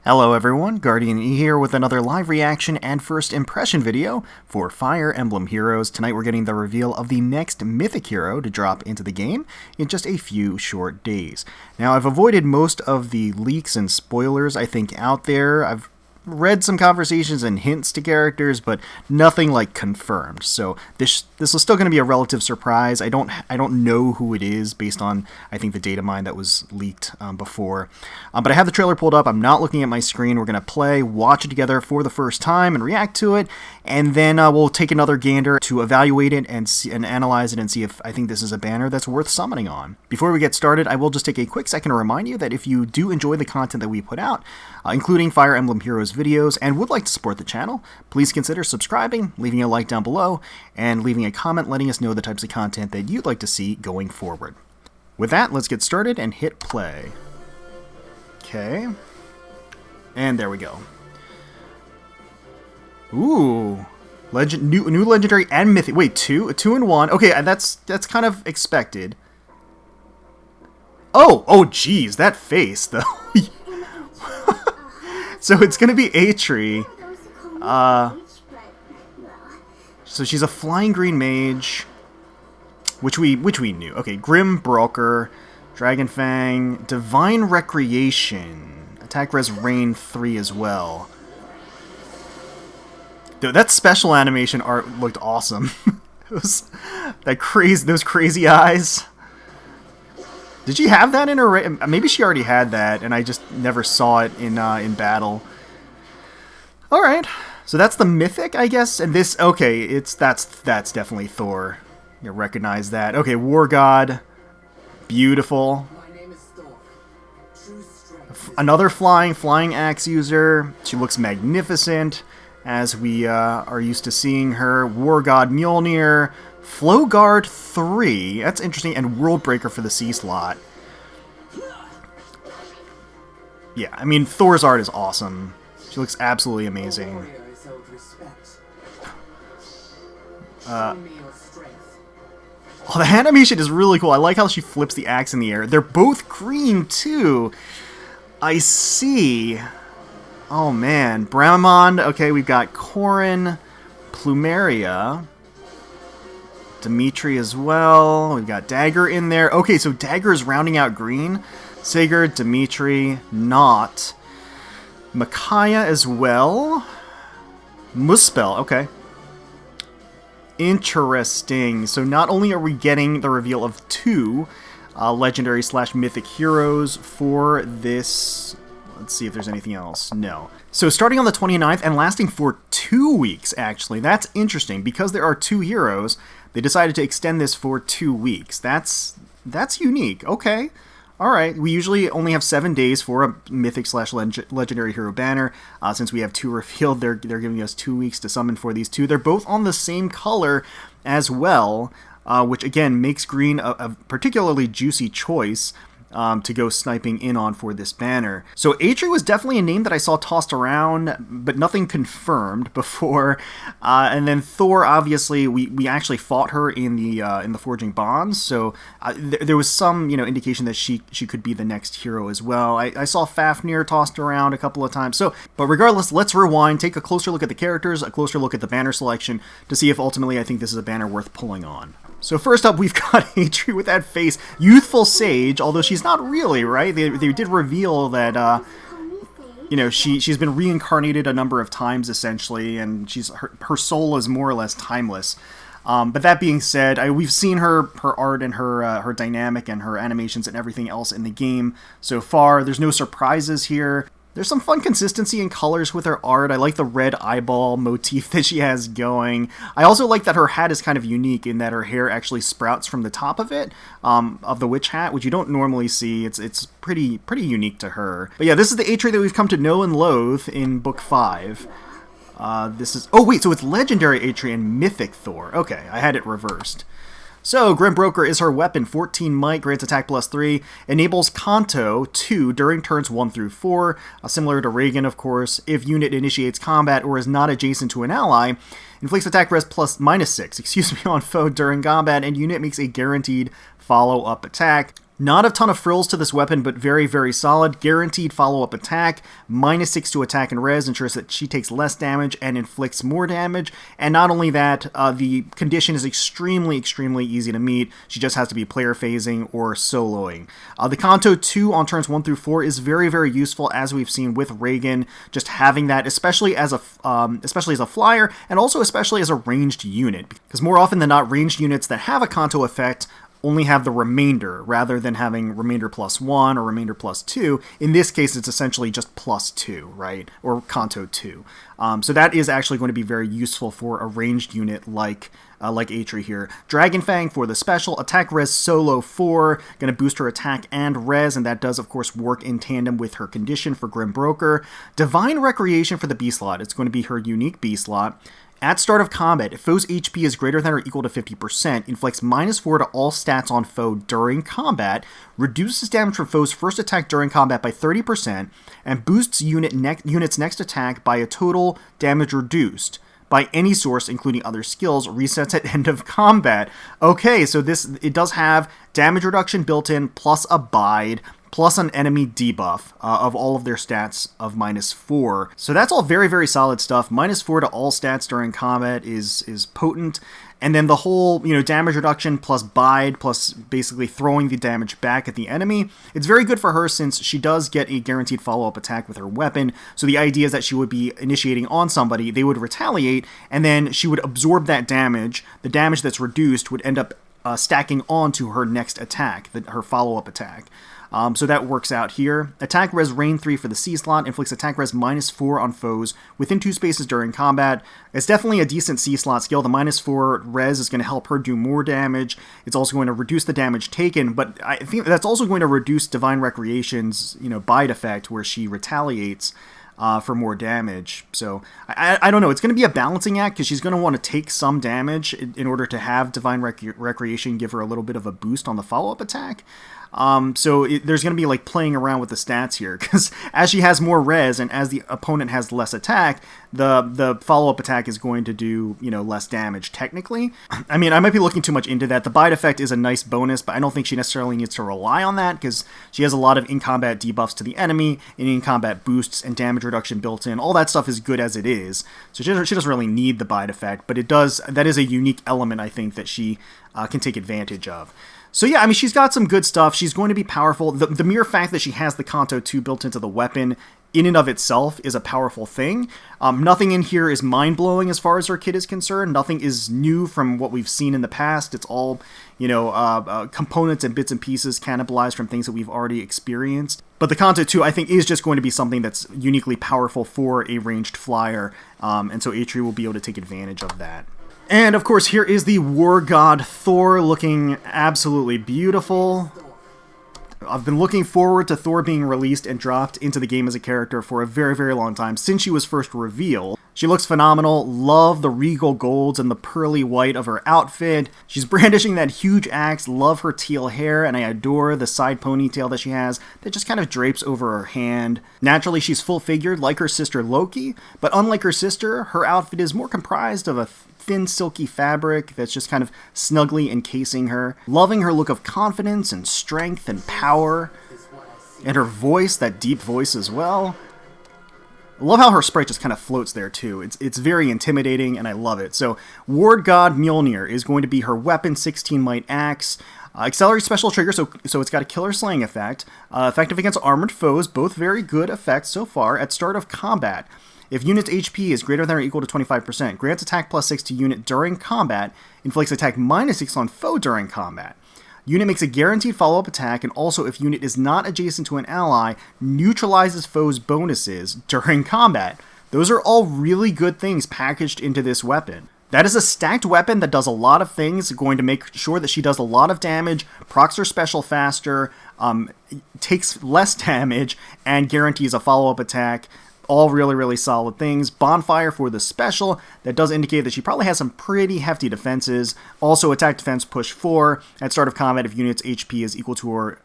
Hello everyone, GuardianE here with another live reaction and first impression video for Fire Emblem Heroes. Tonight we're getting the reveal of the next mythic hero to drop into the game in just a few short days. Now I've avoided most of the leaks and spoilers I think out there. I've read some conversations and hints to characters, but nothing like confirmed. So this is still going to be a relative surprise. I don't know who it is based on I think the data mine that was leaked before. But I have the trailer pulled up. I'm not looking at my screen. We're going to watch it together for the first time and react to it, and then we'll take another gander to evaluate it and analyze it and see if I think this is a banner that's worth summoning on. Before we get started, I will just take a quick second to remind you that if you do enjoy the content that we put out, including Fire Emblem Heroes videos, and would like to support the channel, please consider subscribing, leaving a like down below, and leaving a comment letting us know the types of content that you'd like to see going forward. With that, let's get started and hit play. Okay. And there we go. Ooh. New legendary and mythic. Wait, two in one. Okay, that's kind of expected. Oh geez, that face though. So it's gonna be Eitri. So she's a flying green mage, which we knew. Okay, Grim Broker, Dragon Fang, Divine Recreation, Attack Res Rain 3 as well. Dude, that special animation art looked awesome. Those crazy eyes. Did she have that in her? Maybe she already had that, and I just never saw it in battle. All right, so that's the mythic, I guess. And this, okay, that's definitely Thorr. You recognize that? Okay, War God, beautiful. My name is Thorr. True strength. Another flying axe user. She looks magnificent, as we are used to seeing her. War God Mjolnir. Flow Guard 3, that's interesting, and World Breaker for the C slot. Yeah, I mean, Thor's art is awesome. She looks absolutely amazing. Oh, the animation is really cool. I like how she flips the axe in the air. They're both green, too. I see. Oh, man. Bramond. Okay, we've got Corin, Plumeria, Dimitri as well. We've got Dagger in there. Okay, so Dagger is rounding out green. Sigurd, Dimitri, Not. Micaiah as well. Muspel, okay. Interesting. So not only are we getting the reveal of two legendary / mythic heroes for this. Let's see if there's anything else. No. So starting on the 29th and lasting for 2 weeks, actually. That's interesting. Because there are two heroes, they decided to extend this for 2 weeks. That's unique. Okay. All right. We usually only have 7 days for a mythic / legendary hero banner. Since we have two revealed, they're giving us 2 weeks to summon for these two. They're both on the same color as well, which again makes green a particularly juicy choice to go sniping in on for this banner. So Eitri was definitely a name that I saw tossed around, but nothing confirmed before. And then Thorr, obviously, we actually fought her in the Forging Bonds, so there was some indication that she could be the next hero as well. I saw Fafnir tossed around a couple of times. So, but regardless, let's rewind, take a closer look at the characters, a closer look at the banner selection to see if ultimately I think this is a banner worth pulling on. So first up, we've got Eitri with that face. Youthful Sage, although she's not really, right? They did reveal that, she's been reincarnated a number of times, essentially, and her soul is more or less timeless. But that being said, we've seen her art and her dynamic and her animations and everything else in the game so far. There's no surprises here. There's some fun consistency in colors with her art. I like the red eyeball motif that she has going. I also like that her hat is kind of unique in that her hair actually sprouts from the top of it, of the witch hat, which you don't normally see. It's pretty unique to her. But yeah, this is the Eitri that we've come to know and loathe in Book 5. This is... Oh wait, so it's legendary Eitri and mythic Thorr. Okay, I had it reversed. So, Grim Broker is her weapon, 14 might, grants attack +3, enables Kanto 2 during turns 1 through 4, similar to Reagan, of course. If unit initiates combat or is not adjacent to an ally, inflicts attack res -6, on foe during combat, and unit makes a guaranteed follow-up attack. Not a ton of frills to this weapon, but very, very solid. Guaranteed follow-up attack, -6 to attack and res, ensures that she takes less damage and inflicts more damage. And not only that, the condition is extremely, extremely easy to meet. She just has to be player phasing or soloing. The Kanto 2 on turns 1 through 4 is very, very useful, as we've seen with Reagan. Just having that, especially as a flyer, and also especially as a ranged unit. Because more often than not, ranged units that have a Kanto effect only have the remainder, rather than having remainder +1 or remainder +2. In this case, it's essentially just +2, right? Or Kanto 2. So that is actually going to be very useful for a ranged unit like Eitri here. Dragon Fang for the special, attack res solo 4, going to boost her attack and res, and that does of course work in tandem with her condition for Grim Broker. Divine Recreation for the B slot, it's going to be her unique B slot. At start of combat, if foe's HP is greater than or equal to 50%, inflicts -4 to all stats on foe during combat, reduces damage from foe's first attack during combat by 30%, and boosts unit's next attack by a total damage reduced by any source, including other skills, resets at end of combat. Okay, so it does have damage reduction built in, plus Abide, plus an enemy debuff of all of their stats of -4. So that's all very, very solid stuff. -4 to all stats during combat is potent. And then the whole, damage reduction plus bide plus basically throwing the damage back at the enemy. It's very good for her since she does get a guaranteed follow-up attack with her weapon. So the idea is that she would be initiating on somebody, they would retaliate, and then she would absorb that damage. The damage that's reduced would end up stacking onto her next attack, her follow-up attack. So that works out here. Attack res Rain 3 for the C slot, inflicts attack res -4 on foes within 2 spaces during combat. It's definitely a decent C slot skill. The -4 res is going to help her do more damage. It's also going to reduce the damage taken, but I think that's also going to reduce Divine Recreation's, bide effect where she retaliates for more damage. So I don't know. It's going to be a balancing act because she's going to want to take some damage in order to have Divine Recreation give her a little bit of a boost on the follow-up attack. So there's going to be like playing around with the stats here because as she has more res and as the opponent has less attack, the follow-up attack is going to do, less damage technically. I mean, I might be looking too much into that. The bide effect is a nice bonus, but I don't think she necessarily needs to rely on that because she has a lot of in-combat debuffs to the enemy and in-combat boosts and damage reduction built in. All that stuff is good as it is. So she doesn't really need the bide effect, but that is a unique element, I think, that she can take advantage of. So yeah, I mean, she's got some good stuff. She's going to be powerful. The mere fact that she has the Kanto 2 built into the weapon in and of itself is a powerful thing. Nothing in here is mind-blowing as far as her kit is concerned. Nothing is new from what we've seen in the past. It's all, components and bits and pieces cannibalized from things that we've already experienced. But the Kanto 2, I think, is just going to be something that's uniquely powerful for a ranged flyer, and so Eitri will be able to take advantage of that. And, of course, here is the War God Thorr, looking absolutely beautiful. I've been looking forward to Thorr being released and dropped into the game as a character for a very, very long time, since she was first revealed. She looks phenomenal. Love the regal golds and the pearly white of her outfit. She's brandishing that huge axe. Love her teal hair, and I adore the side ponytail that she has that just kind of drapes over her hand. Naturally, she's full-figured like her sister Loki, but unlike her sister, her outfit is more comprised of a thin, silky fabric that's just kind of snugly encasing her. Loving her look of confidence and strength and power. And her voice, that deep voice as well. I love how her sprite just kind of floats there too. It's very intimidating and I love it. So Ward God Mjolnir is going to be her weapon, 16 Might Axe. Accelerate special trigger, so it's got a killer slaying effect. Effective against armored foes, both very good effects so far at start of combat. If unit's HP is greater than or equal to 25%, grants attack +6 to unit during combat, inflicts attack -6 on foe during combat. Unit makes a guaranteed follow-up attack, and also if unit is not adjacent to an ally, neutralizes foes' bonuses during combat. Those are all really good things packaged into this weapon. That is a stacked weapon that does a lot of things, going to make sure that she does a lot of damage, procs her special faster, takes less damage, and guarantees a follow-up attack. All really, really solid things. Bonfire for the special. That does indicate that she probably has some pretty hefty defenses. Also, attack defense push 4. At start of combat, if unit's HP is equal to or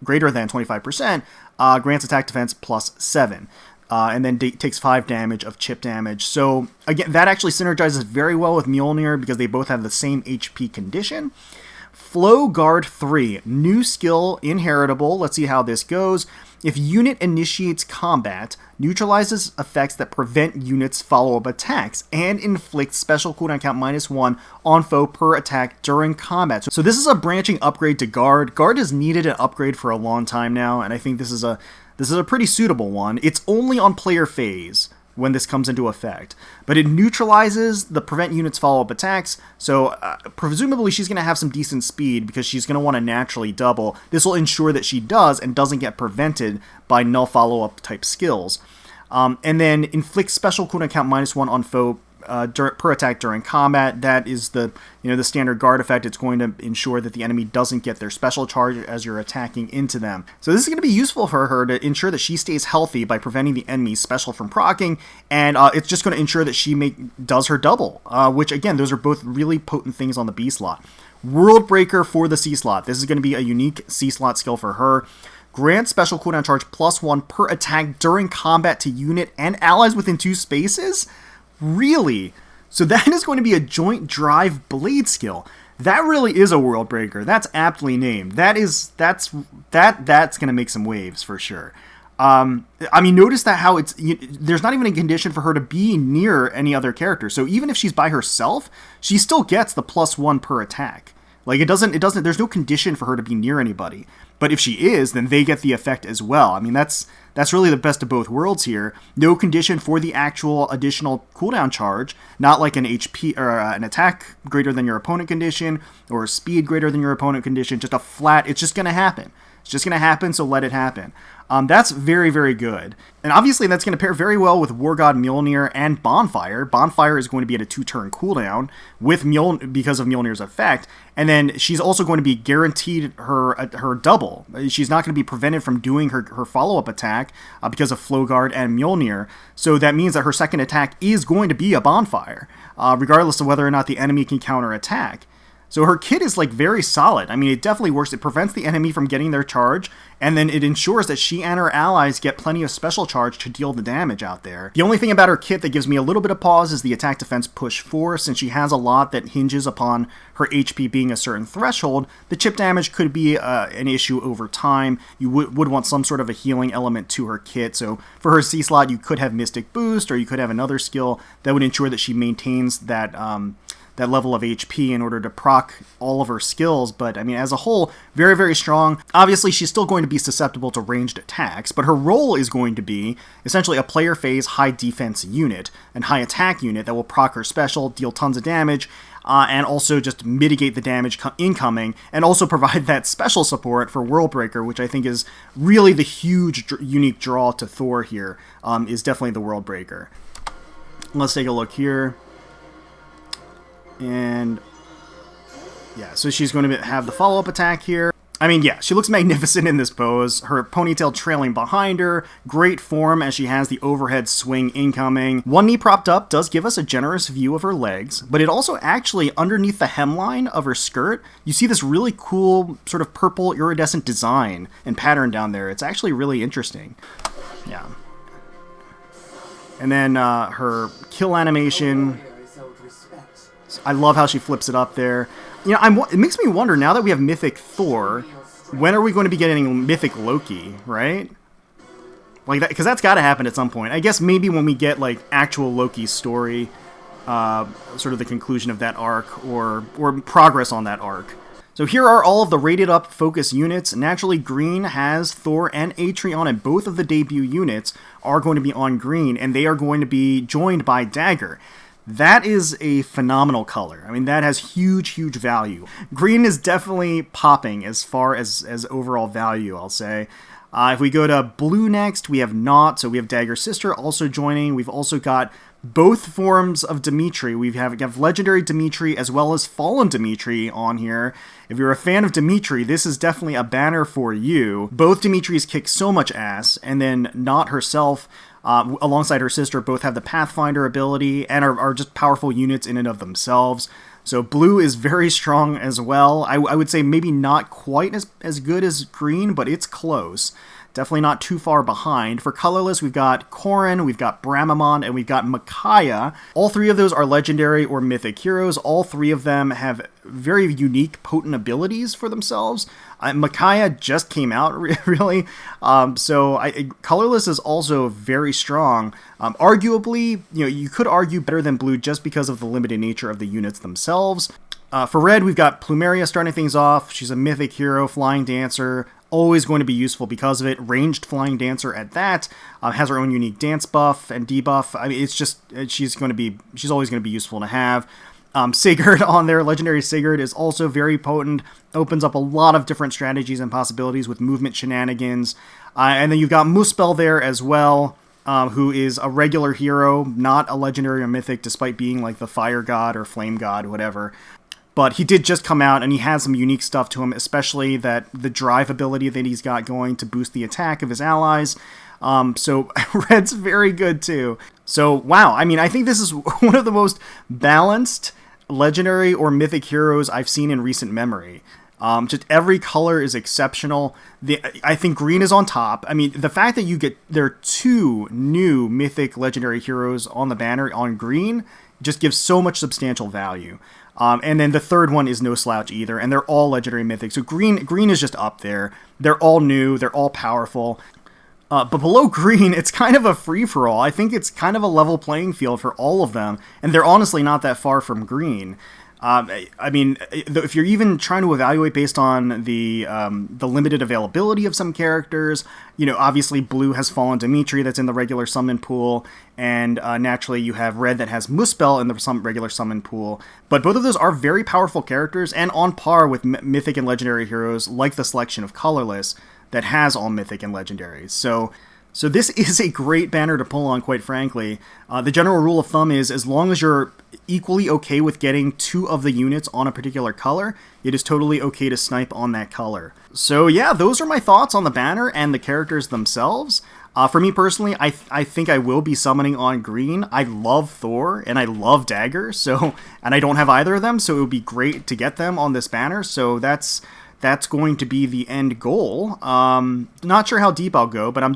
greater than 25%, grants attack defense +7. And then takes 5 damage of chip damage. So, again, that actually synergizes very well with Mjolnir because they both have the same HP condition. Flow Guard 3, new skill, inheritable. Let's see how this goes. If unit initiates combat, neutralizes effects that prevent units' follow-up attacks, and inflicts special cooldown count -1 on foe per attack during combat. So this is a branching upgrade to Guard. Guard has needed an upgrade for a long time now, and I think this is a pretty suitable one. It's only on player phase when this comes into effect, but it neutralizes the prevent units follow-up attacks, so presumably she's going to have some decent speed because she's going to want to naturally double. This will ensure that she does and doesn't get prevented by null follow-up type skills. And then inflict special cooldown count -1 on foe per attack during combat. That is the standard guard effect. It's going to ensure that the enemy doesn't get their special charge as you're attacking into them. So this is going to be useful for her to ensure that she stays healthy by preventing the enemy's special from proccing, and it's just going to ensure that she does her double, which again, those are both really potent things on the B slot. World Breaker for the C slot. This is going to be a unique C slot skill for her. Grant special cooldown charge +1 per attack during combat to unit and allies within 2 spaces? Really? So that is going to be a joint drive blade skill. That really is a world breaker. That's aptly named. That's going to make some waves for sure. I mean, notice that how there's not even a condition for her to be near any other character. So even if she's by herself, she still gets the +1 per attack. Like it doesn't, there's no condition for her to be near anybody. But if she is, then they get the effect as well. I mean, that's really the best of both worlds here. No condition for the actual additional cooldown charge, not like an HP or an attack greater than your opponent condition or a speed greater than your opponent condition, just a flat, it's just going to happen. It's just going to happen, so let it happen. That's very, very good. And obviously that's going to pair very well with War God Mjolnir and Bonfire. Bonfire is going to be at a 2-turn cooldown with because of Mjolnir's effect. And then she's also going to be guaranteed her double. She's not going to be prevented from doing her follow-up attack because of Flow Guard and Mjolnir. So that means that her second attack is going to be a Bonfire, regardless of whether or not the enemy can counterattack. So her kit is like very solid. I mean, it definitely works. It prevents the enemy from getting their charge, and then it ensures that she and her allies get plenty of special charge to deal the damage out there. The only thing about her kit that gives me a little bit of pause is the attack defense push 4. Since she has a lot that hinges upon her HP being a certain threshold, the chip damage could be an issue over time. You would want some sort of a healing element to her kit. So for her C slot, you could have Mystic Boost, or you could have another skill that would ensure that she maintains that level of HP in order to proc all of her skills. But I mean, as a whole, very, very strong. Obviously, she's still going to be susceptible to ranged attacks, but her role is going to be essentially a player phase high defense unit and high attack unit that will proc her special, deal tons of damage, and also just mitigate the damage incoming, and also provide that special support for World Breaker, which I think is really the huge unique draw to Thorr here, is definitely the World Breaker. Let's take a look here. And yeah, so she's going to have the follow-up attack here. I mean, yeah, she looks magnificent in this pose. Her ponytail trailing behind her. Great form as she has the overhead swing incoming. One knee propped up does give us a generous view of her legs, but it also actually, underneath the hemline of her skirt, you see this really cool sort of purple iridescent design and pattern down there. It's actually really interesting. Yeah. And then her kill animation. I love how she flips it up there. You know, it makes me wonder, now that we have Mythic Thorr, when are we going to be getting Mythic Loki, right? Like that, because that's got to happen at some point. I guess maybe when we get like actual Loki's story, sort of the conclusion of that arc, or progress on that arc. So here are all of the rated up focus units. Naturally, green has Thorr and Eitri on it. Both of the debut units are going to be on green, and they are going to be joined by Dagger. That is a phenomenal color. I mean, that has huge, huge value. Green is definitely popping as far as overall value, I'll say. If we go to blue next, we have Naught, so we have Dagger's sister also joining. We've also got both forms of Dimitri. We have Legendary Dimitri as well as Fallen Dimitri on here. If you're a fan of Dimitri, this is definitely a banner for you. Both Dimitris kick so much ass, and then Naught herself, alongside her sister, both have the Pathfinder ability and are just powerful units in and of themselves. So blue is very strong as well. I would say maybe not quite as good as green, but it's close. definitely not too far behind. For colorless, we've got Corrin, we've got Bramamon, and we've got Micaiah. All three of those are legendary or mythic heroes. All three of them have very unique, potent abilities for themselves. Micaiah just came out, really. Colorless is also very strong. Arguably, you could argue better than blue just because of the limited nature of the units themselves. For red, we've got Plumeria starting things off. She's a mythic hero, flying dancer, always going to be useful because of it. Ranged flying dancer at that. Has her own unique dance buff and debuff. I mean, it's just she's always going to be useful to have. Sigurd on there, legendary Sigurd, is also very potent. Opens up a lot of different strategies and possibilities with movement shenanigans. And then you've got Muspel there as well, who is a regular hero, not a legendary or mythic, despite being like the fire god or flame god, whatever. But he did just come out, and he has some unique stuff to him, especially that the drive ability that he's got going to boost the attack of his allies. So red's very good too. So wow, I mean, I think this is one of the most balanced legendary or mythic heroes I've seen in recent memory. Just every color is exceptional. I think green is on top. I mean, the fact that there are 2 new mythic legendary heroes on the banner on green just gives so much substantial value. And then the third one is no slouch either, and they're all legendary mythic. So green is just up there. They're all new. They're all powerful. But below green, it's kind of a free-for-all. I think it's kind of a level playing field for all of them, and they're honestly not that far from green. I mean, if you're even trying to evaluate based on the limited availability of some characters, obviously blue has fallen Dimitri that's in the regular summon pool, and naturally you have red that has Muspel in the regular summon pool. But both of those are very powerful characters and on par with mythic and legendary heroes like the selection of colorless that has all mythic and legendaries. So this is a great banner to pull on, quite frankly. The general rule of thumb is, as long as you're equally okay with getting 2 of the units on a particular color, it is totally okay to snipe on that color. So yeah, those are my thoughts on the banner and the characters themselves. For me personally, I think I will be summoning on green. I love Thor and I love Dagger, and I don't have either of them, so it would be great to get them on this banner. So that's going to be the end goal. Not sure how deep I'll go, but I'll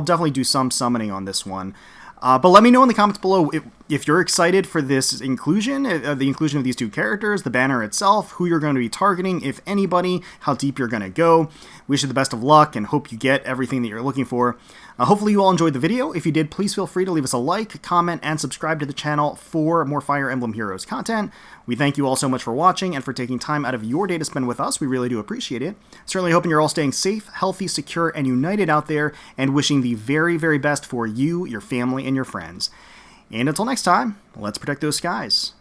definitely do some summoning on this one. But let me know in the comments below if you're excited for this inclusion, the inclusion of these 2 characters, the banner itself, who you're going to be targeting, if anybody, how deep you're going to go. Wish you the best of luck and hope you get everything that you're looking for. Hopefully you all enjoyed the video. If you did, please feel free to leave us a like, comment, and subscribe to the channel for more Fire Emblem Heroes content. We thank you all so much for watching and for taking time out of your day to spend with us. We really do appreciate it. Certainly hoping you're all staying safe, healthy, secure, and united out there, and wishing the very, very best for you, your family, and your friends. And until next time, let's protect those skies.